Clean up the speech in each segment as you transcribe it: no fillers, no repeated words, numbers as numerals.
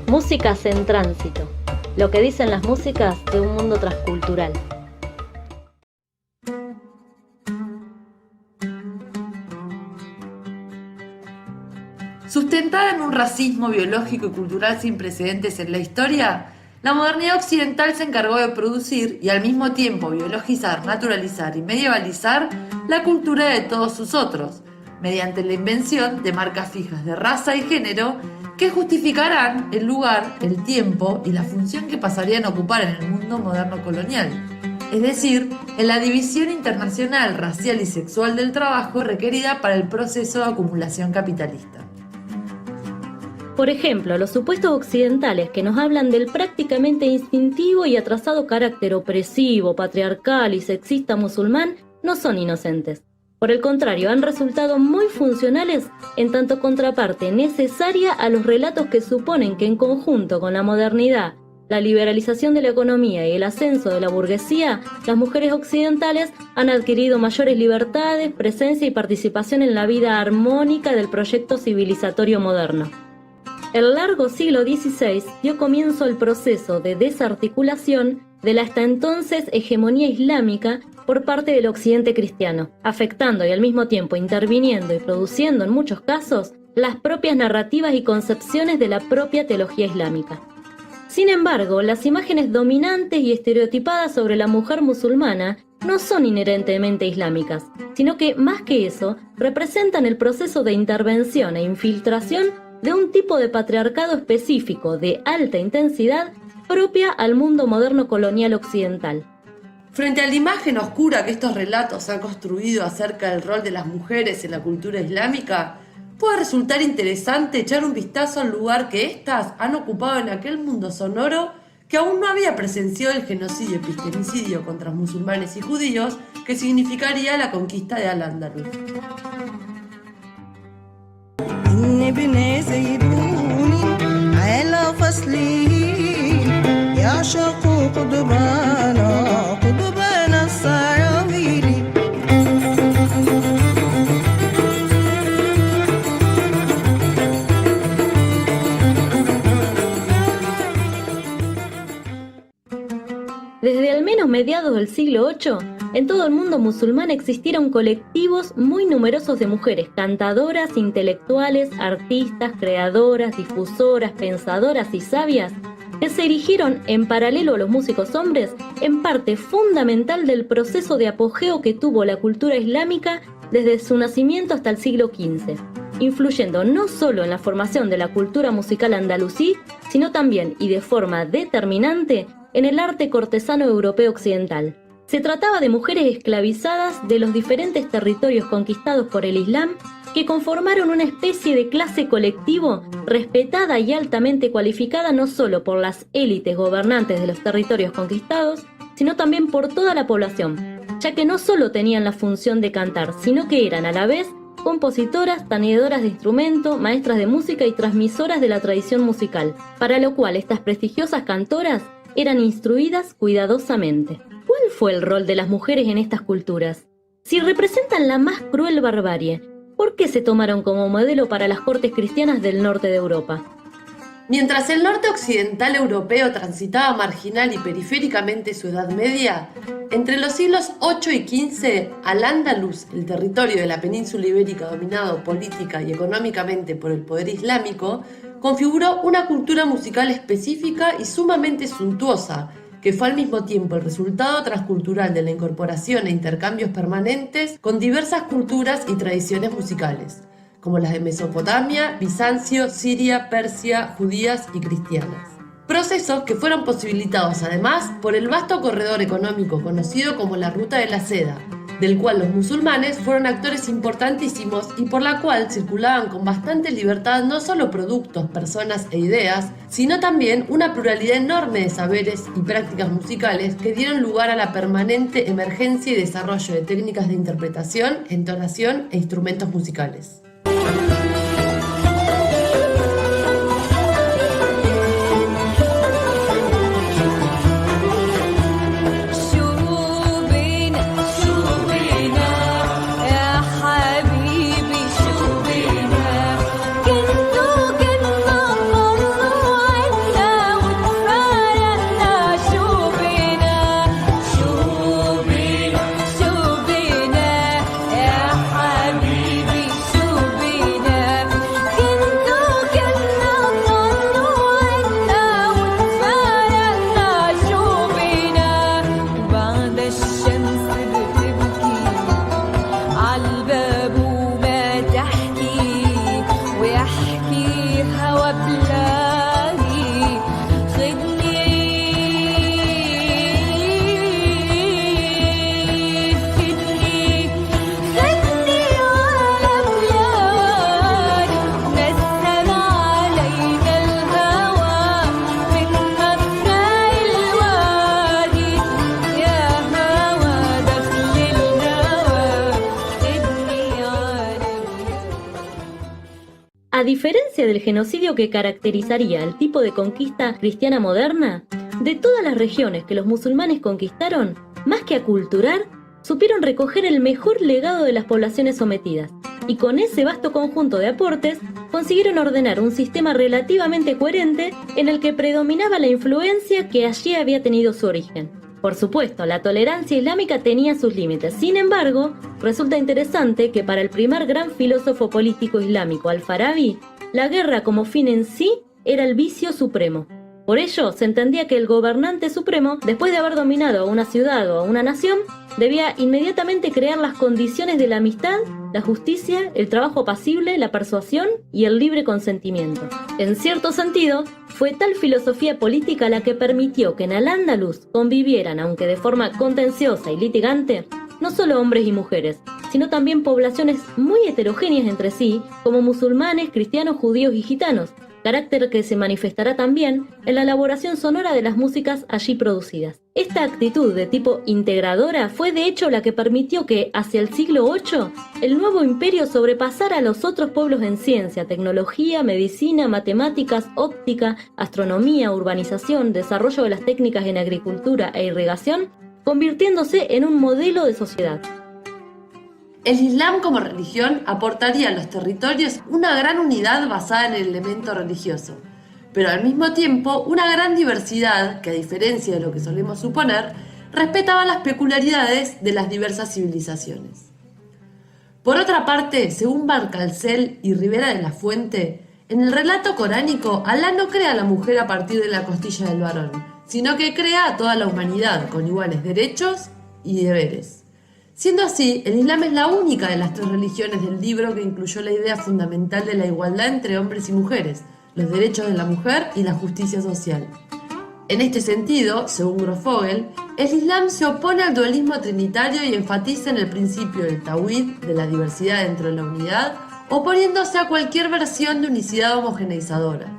Músicas en tránsito. Lo que dicen las músicas de un mundo transcultural. Sustentada en un racismo biológico y cultural sin precedentes en la historia, la modernidad occidental se encargó de producir y al mismo tiempo biologizar, naturalizar y medievalizar la cultura de todos sus otros, mediante la invención de marcas fijas de raza y género que justificarán el lugar, el tiempo y la función que pasarían a ocupar en el mundo moderno colonial, es decir, en la división internacional, racial y sexual del trabajo requerida para el proceso de acumulación capitalista. Por ejemplo, los supuestos occidentales que nos hablan del prácticamente instintivo y atrasado carácter opresivo, patriarcal y sexista musulmán no son inocentes. Por el contrario, han resultado muy funcionales en tanto contraparte necesaria a los relatos que suponen que en conjunto con la modernidad, la liberalización de la economía y el ascenso de la burguesía, las mujeres occidentales han adquirido mayores libertades, presencia y participación en la vida armónica del proyecto civilizatorio moderno. El largo siglo XVI dio comienzo al proceso de desarticulación de la hasta entonces hegemonía islámica por parte del occidente cristiano, afectando y al mismo tiempo interviniendo y produciendo en muchos casos las propias narrativas y concepciones de la propia teología islámica. Sin embargo, las imágenes dominantes y estereotipadas sobre la mujer musulmana no son inherentemente islámicas, sino que, más que eso, representan el proceso de intervención e infiltración de un tipo de patriarcado específico de alta intensidad propia al mundo moderno colonial occidental. Frente a la imagen oscura que estos relatos han construido acerca del rol de las mujeres en la cultura islámica, puede resultar interesante echar un vistazo al lugar que éstas han ocupado en aquel mundo sonoro que aún no había presenciado el genocidio epistemicidio contra musulmanes y judíos que significaría la conquista de Al-Ándalus. ابن زيدون على فصله يعشق قضبان السراويل. Desde al menos mediados del siglo VIII, en todo el mundo musulmán existieron colectivos muy numerosos de mujeres cantadoras, intelectuales, artistas, creadoras, difusoras, pensadoras y sabias que se erigieron en paralelo a los músicos hombres en parte fundamental del proceso de apogeo que tuvo la cultura islámica desde su nacimiento hasta el siglo XV, influyendo no solo en la formación de la cultura musical andalusí, sino también y de forma determinante en el arte cortesano europeo occidental. Se trataba de mujeres esclavizadas de los diferentes territorios conquistados por el Islam que conformaron una especie de clase colectivo respetada y altamente cualificada no solo por las élites gobernantes de los territorios conquistados, sino también por toda la población, ya que no solo tenían la función de cantar, sino que eran a la vez compositoras, tañedoras de instrumento, maestras de música y transmisoras de la tradición musical, para lo cual estas prestigiosas cantoras eran instruidas cuidadosamente. ¿Cuál fue el rol de las mujeres en estas culturas? Si representan la más cruel barbarie, ¿por qué se tomaron como modelo para las cortes cristianas del norte de Europa? Mientras el norte occidental europeo transitaba marginal y periféricamente su Edad Media, entre los siglos VIII y XV, Al-Ándalus, el territorio de la península ibérica dominado política y económicamente por el poder islámico, configuró una cultura musical específica y sumamente suntuosa, que fue al mismo tiempo el resultado transcultural de la incorporación e intercambios permanentes con diversas culturas y tradiciones musicales, como las de Mesopotamia, Bizancio, Siria, Persia, judías y cristianas. Procesos que fueron posibilitados además por el vasto corredor económico conocido como la Ruta de la Seda, del cual los musulmanes fueron actores importantísimos y por la cual circulaban con bastante libertad no solo productos, personas e ideas, sino también una pluralidad enorme de saberes y prácticas musicales que dieron lugar a la permanente emergencia y desarrollo de técnicas de interpretación, entonación e instrumentos musicales. A diferencia del genocidio que caracterizaría el tipo de conquista cristiana moderna, de todas las regiones que los musulmanes conquistaron, más que aculturar, supieron recoger el mejor legado de las poblaciones sometidas, y con ese vasto conjunto de aportes consiguieron ordenar un sistema relativamente coherente en el que predominaba la influencia que allí había tenido su origen. Por supuesto, la tolerancia islámica tenía sus límites. Sin embargo, resulta interesante que para el primer gran filósofo político islámico, Al-Farabi, la guerra como fin en sí era el vicio supremo. Por ello, se entendía que el gobernante supremo, después de haber dominado a una ciudad o a una nación, debía inmediatamente crear las condiciones de la amistad, la justicia, el trabajo apacible, la persuasión y el libre consentimiento. En cierto sentido, fue tal filosofía política la que permitió que en Al-Ándalus convivieran, aunque de forma contenciosa y litigante, no solo hombres y mujeres, sino también poblaciones muy heterogéneas entre sí, como musulmanes, cristianos, judíos y gitanos, carácter que se manifestará también en la elaboración sonora de las músicas allí producidas. Esta actitud de tipo integradora fue de hecho la que permitió que, hacia el siglo VIII, el nuevo imperio sobrepasara a los otros pueblos en ciencia, tecnología, medicina, matemáticas, óptica, astronomía, urbanización, desarrollo de las técnicas en agricultura e irrigación, convirtiéndose en un modelo de sociedad. El Islam como religión aportaría a los territorios una gran unidad basada en el elemento religioso, pero al mismo tiempo una gran diversidad que, a diferencia de lo que solemos suponer, respetaba las peculiaridades de las diversas civilizaciones. Por otra parte, según Valcárcel y Rivera de la Fuente, en el relato coránico, Alá no crea a la mujer a partir de la costilla del varón, sino que crea a toda la humanidad con iguales derechos y deberes. Siendo así, el Islam es la única de las tres religiones del libro que incluyó la idea fundamental de la igualdad entre hombres y mujeres, los derechos de la mujer y la justicia social. En este sentido, según Grofogel, el Islam se opone al dualismo trinitario y enfatiza en el principio del tawhid, de la diversidad dentro de la unidad, oponiéndose a cualquier versión de unicidad homogeneizadora.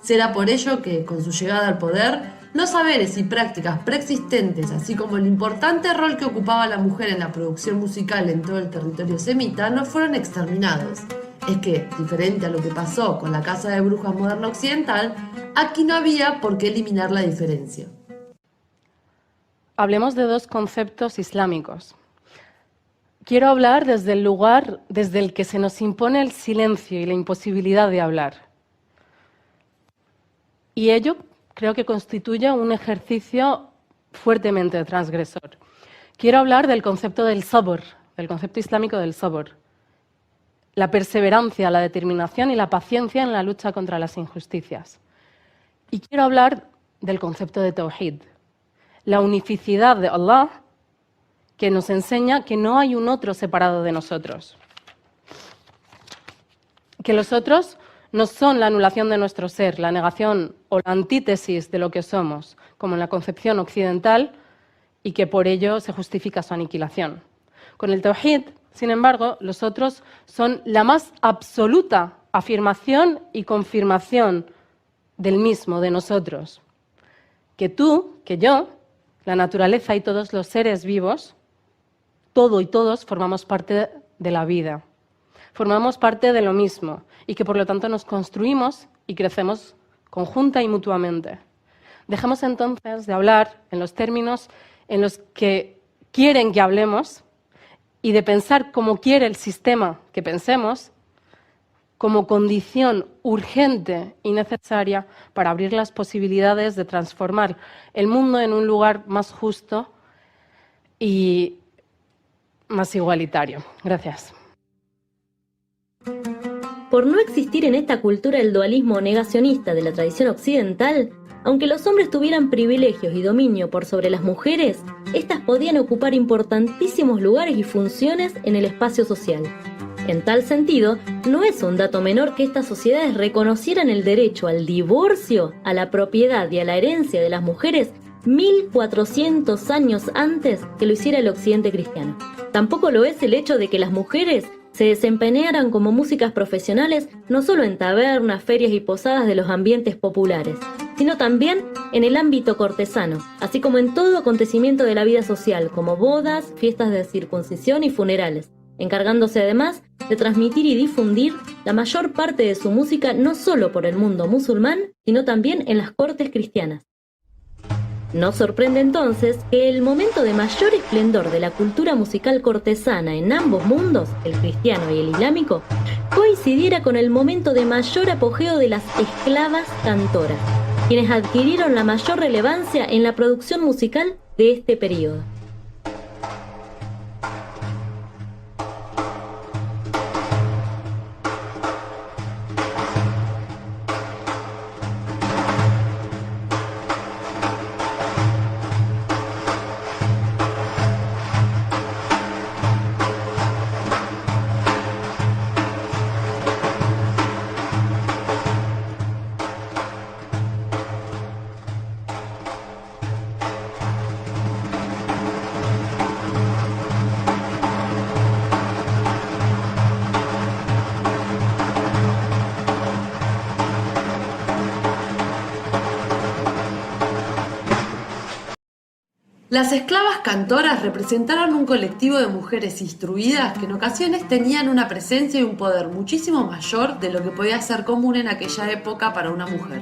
Será por ello que, con su llegada al poder, los saberes y prácticas preexistentes, así como el importante rol que ocupaba la mujer en la producción musical en todo el territorio semita, no fueron exterminados. Es que, diferente a lo que pasó con la Casa de Brujas moderna occidental, aquí no había por qué eliminar la diferencia. Hablemos de dos conceptos islámicos. Quiero hablar desde el lugar desde el que se nos impone el silencio y la imposibilidad de hablar. Y ello creo que constituye un ejercicio fuertemente transgresor. Quiero hablar del concepto del sabr, del concepto islámico del sabr. La perseverancia, la determinación y la paciencia en la lucha contra las injusticias. Y quiero hablar del concepto de tawhid, la unificidad de Allah, que nos enseña que no hay un otro separado de nosotros. Que los otros no son la anulación de nuestro ser, la negación o la antítesis de lo que somos, como en la concepción occidental, y que por ello se justifica su aniquilación. Con el tawhid, sin embargo, los otros son la más absoluta afirmación y confirmación del mismo, de nosotros. Que tú, que yo, la naturaleza y todos los seres vivos, todo y todos formamos parte de la vida. Formamos parte de lo mismo y que por lo tanto nos construimos y crecemos conjunta y mutuamente. Dejemos entonces de hablar en los términos en los que quieren que hablemos y de pensar como quiere el sistema que pensemos como condición urgente y necesaria para abrir las posibilidades de transformar el mundo en un lugar más justo y más igualitario. Gracias. Por no existir en esta cultura el dualismo negacionista de la tradición occidental, aunque los hombres tuvieran privilegios y dominio por sobre las mujeres, éstas podían ocupar importantísimos lugares y funciones en el espacio social. En tal sentido, no es un dato menor que estas sociedades reconocieran el derecho al divorcio, a la propiedad y a la herencia de las mujeres 1400 años antes que lo hiciera el occidente cristiano. Tampoco lo es el hecho de que las mujeres se desempeñaran como músicas profesionales no solo en tabernas, ferias y posadas de los ambientes populares, sino también en el ámbito cortesano, así como en todo acontecimiento de la vida social, como bodas, fiestas de circuncisión y funerales, encargándose además de transmitir y difundir la mayor parte de su música no solo por el mundo musulmán, sino también en las cortes cristianas. No sorprende entonces que el momento de mayor esplendor de la cultura musical cortesana en ambos mundos, el cristiano y el islámico, coincidiera con el momento de mayor apogeo de las esclavas cantoras, quienes adquirieron la mayor relevancia en la producción musical de este periodo. Las esclavas cantoras representaron un colectivo de mujeres instruidas que en ocasiones tenían una presencia y un poder muchísimo mayor de lo que podía ser común en aquella época para una mujer.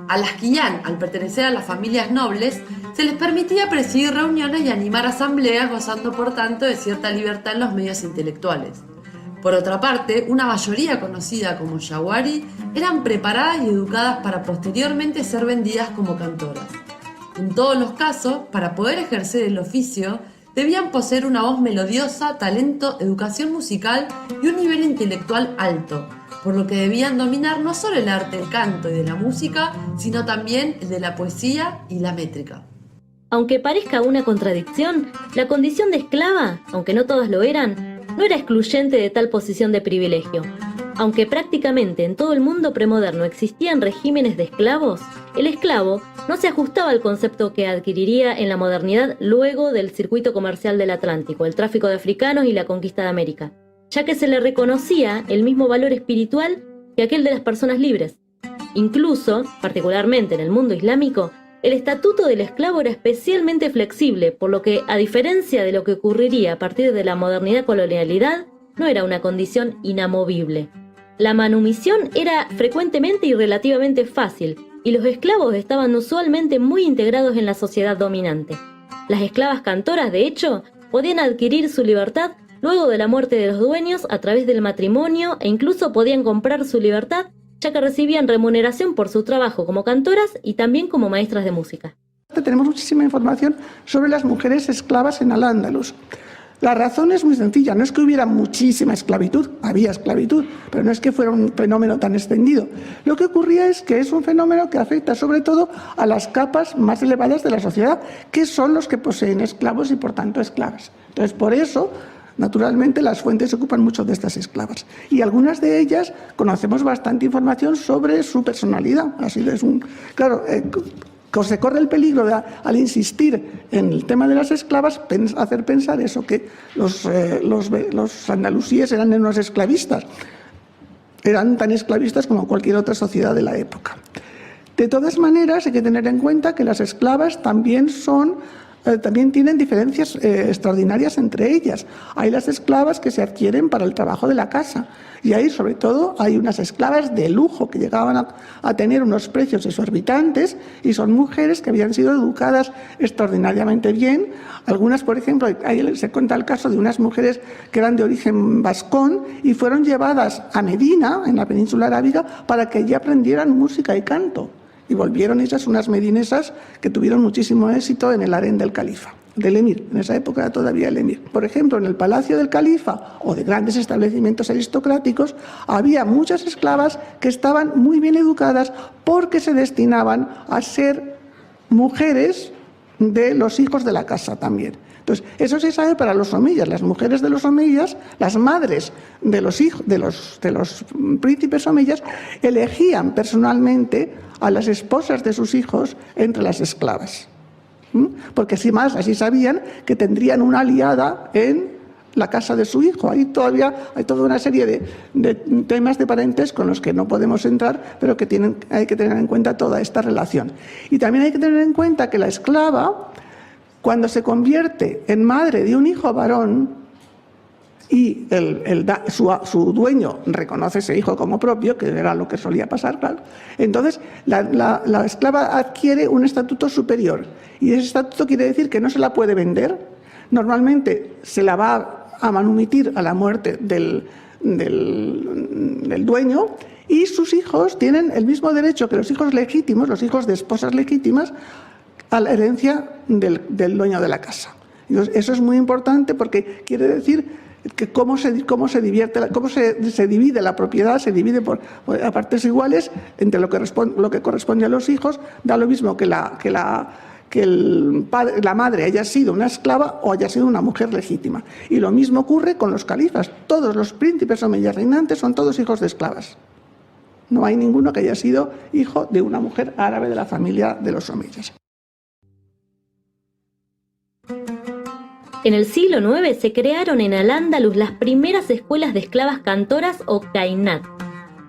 A las quián, al pertenecer a las familias nobles, se les permitía presidir reuniones y animar asambleas, gozando por tanto de cierta libertad en los medios intelectuales. Por otra parte, una mayoría conocida como yawari eran preparadas y educadas para posteriormente ser vendidas como cantoras. En todos los casos, para poder ejercer el oficio, debían poseer una voz melodiosa, talento, educación musical y un nivel intelectual alto, por lo que debían dominar no solo el arte del canto y de la música, sino también el de la poesía y la métrica. Aunque parezca una contradicción, la condición de esclava, aunque no todas lo eran, no era excluyente de tal posición de privilegio. Aunque prácticamente en todo el mundo premoderno existían regímenes de esclavos, el esclavo no se ajustaba al concepto que adquiriría en la modernidad luego del circuito comercial del Atlántico, el tráfico de africanos y la conquista de América, ya que se le reconocía el mismo valor espiritual que aquel de las personas libres. Incluso, particularmente en el mundo islámico, el estatuto del esclavo era especialmente flexible, por lo que, a diferencia de lo que ocurriría a partir de la modernidad colonialidad, no era una condición inamovible. La manumisión era frecuentemente y relativamente fácil, y los esclavos estaban usualmente muy integrados en la sociedad dominante. Las esclavas cantoras, de hecho, podían adquirir su libertad luego de la muerte de los dueños a través del matrimonio e incluso podían comprar su libertad, ya que recibían remuneración por su trabajo como cantoras y también como maestras de música. Tenemos muchísima información sobre las mujeres esclavas en Al-Ándalus. La razón es muy sencilla, no es que hubiera muchísima esclavitud, había esclavitud, pero no es que fuera un fenómeno tan extendido. Lo que ocurría es que es un fenómeno que afecta sobre todo a las capas más elevadas de la sociedad, que son los que poseen esclavos y por tanto esclavas. Entonces, por eso, naturalmente, las fuentes ocupan mucho de estas esclavas. Y algunas de ellas conocemos bastante información sobre su personalidad. Así es claro, se corre el peligro de, al insistir en el tema de las esclavas, hacer pensar eso, que los andalusíes eran unos esclavistas. Eran tan esclavistas como cualquier otra sociedad de la época. De todas maneras, hay que tener en cuenta que las esclavas también tienen diferencias extraordinarias entre ellas. Hay las esclavas que se adquieren para el trabajo de la casa y ahí sobre todo hay unas esclavas de lujo que llegaban a tener unos precios exorbitantes y son mujeres que habían sido educadas extraordinariamente bien. Algunas, por ejemplo, ahí se cuenta el caso de unas mujeres que eran de origen vascón y fueron llevadas a Medina, en la península arábiga, para que allí aprendieran música y canto. Y volvieron ellas unas medinesas que tuvieron muchísimo éxito en el harén del califa, del emir. En esa época era todavía el emir. Por ejemplo, en el palacio del califa o de grandes establecimientos aristocráticos había muchas esclavas que estaban muy bien educadas porque se destinaban a ser mujeres de los hijos de la casa también. Entonces, eso se sabe para los omeyas. Las mujeres de los omeyas, las madres de los hijos de los príncipes omeyas, elegían personalmente a las esposas de sus hijos entre las esclavas. Porque así sabían que tendrían una aliada en la casa de su hijo. Ahí todavía hay toda una serie de temas de parentesco con los que no podemos entrar, pero que hay que tener en cuenta toda esta relación. Y también hay que tener en cuenta que la esclava, cuando se convierte en madre de un hijo varón, y su dueño reconoce ese hijo como propio, que era lo que solía pasar, claro, entonces la esclava adquiere un estatuto superior, y ese estatuto quiere decir que no se la puede vender, normalmente se la va a manumitir a la muerte del dueño, y sus hijos tienen el mismo derecho que los hijos legítimos, los hijos de esposas legítimas, a la herencia del dueño de la casa. Entonces, eso es muy importante porque quiere decir que cómo se divide la propiedad, se divide a partes iguales entre lo que corresponde a los hijos, da lo mismo que la madre haya sido una esclava o haya sido una mujer legítima. Y lo mismo ocurre con los califas. Todos los príncipes omeyas reinantes son todos hijos de esclavas. No hay ninguno que haya sido hijo de una mujer árabe de la familia de los omeyas. En el siglo IX se crearon en Al-Ándalus las primeras escuelas de esclavas cantoras o kainat,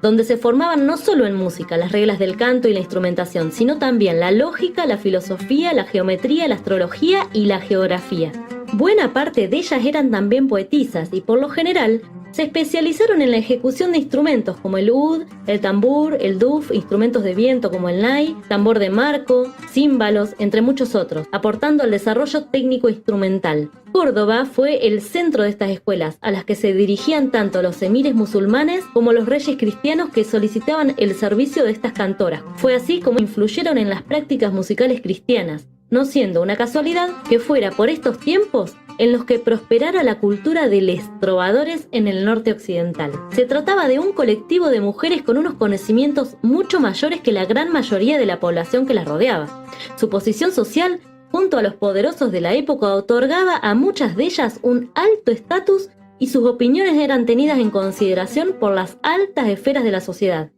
donde se formaban no solo en música, las reglas del canto y la instrumentación, sino también la lógica, la filosofía, la geometría, la astrología y la geografía. Buena parte de ellas eran también poetisas y por lo general se especializaron en la ejecución de instrumentos como el oud, el tambur, el duf, instrumentos de viento como el nai, tambor de marco, címbalos, entre muchos otros, aportando al desarrollo técnico instrumental. Córdoba fue el centro de estas escuelas, a las que se dirigían tanto los emires musulmanes como los reyes cristianos que solicitaban el servicio de estas cantoras. Fue así como influyeron en las prácticas musicales cristianas, no siendo una casualidad que fuera por estos tiempos en los que prosperara la cultura de les trovadores en el norte occidental. Se trataba de un colectivo de mujeres con unos conocimientos mucho mayores que la gran mayoría de la población que las rodeaba. Su posición social, junto a los poderosos de la época, otorgaba a muchas de ellas un alto estatus y sus opiniones eran tenidas en consideración por las altas esferas de la sociedad,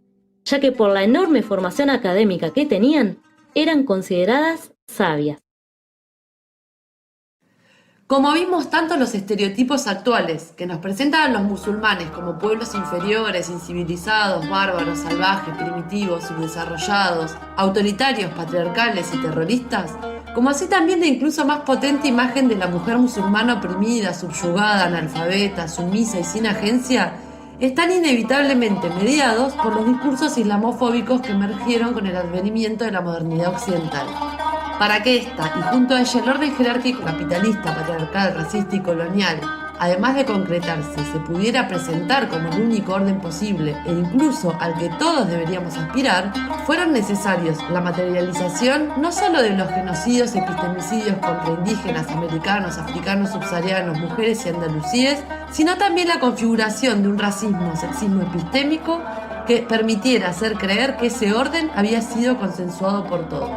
ya que por la enorme formación académica que tenían, eran consideradas sabias. Como vimos tanto los estereotipos actuales, que nos presentan a los musulmanes como pueblos inferiores, incivilizados, bárbaros, salvajes, primitivos, subdesarrollados, autoritarios, patriarcales y terroristas, como así también la incluso más potente imagen de la mujer musulmana oprimida, subyugada, analfabeta, sumisa y sin agencia, están inevitablemente mediados por los discursos islamofóbicos que emergieron con el advenimiento de la modernidad occidental. Para que esta, y junto a ella el orden jerárquico capitalista, patriarcal, racista y colonial, además de concretarse, se pudiera presentar como el único orden posible e incluso al que todos deberíamos aspirar, fueron necesarios la materialización no solo de los genocidios y epistemicidios contra indígenas, americanos, africanos, subsaharianos, mujeres y andalusíes, sino también la configuración de un racismo, sexismo epistémico que permitiera hacer creer que ese orden había sido consensuado por todos.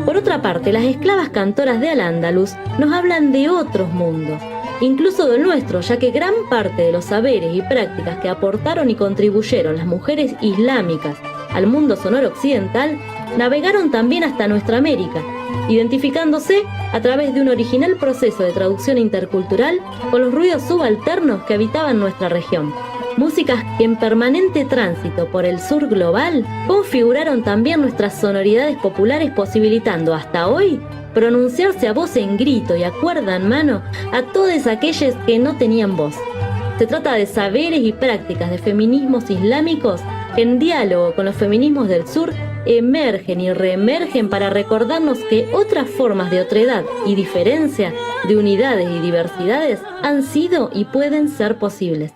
Por otra parte, las esclavas cantoras de Al-Ándalus nos hablan de otros mundos, incluso del nuestro, ya que gran parte de los saberes y prácticas que aportaron y contribuyeron las mujeres islámicas al mundo sonoro occidental navegaron también hasta nuestra América, identificándose a través de un original proceso de traducción intercultural con los ruidos subalternos que habitaban nuestra región. Músicas que en permanente tránsito por el sur global configuraron también nuestras sonoridades populares, posibilitando hasta hoy pronunciarse a voz en grito y a cuerda en mano a todas aquellas que no tenían voz. Se trata de saberes y prácticas de feminismos islámicos que en diálogo con los feminismos del sur emergen y reemergen para recordarnos que otras formas de otredad y diferencia, de unidades y diversidades han sido y pueden ser posibles.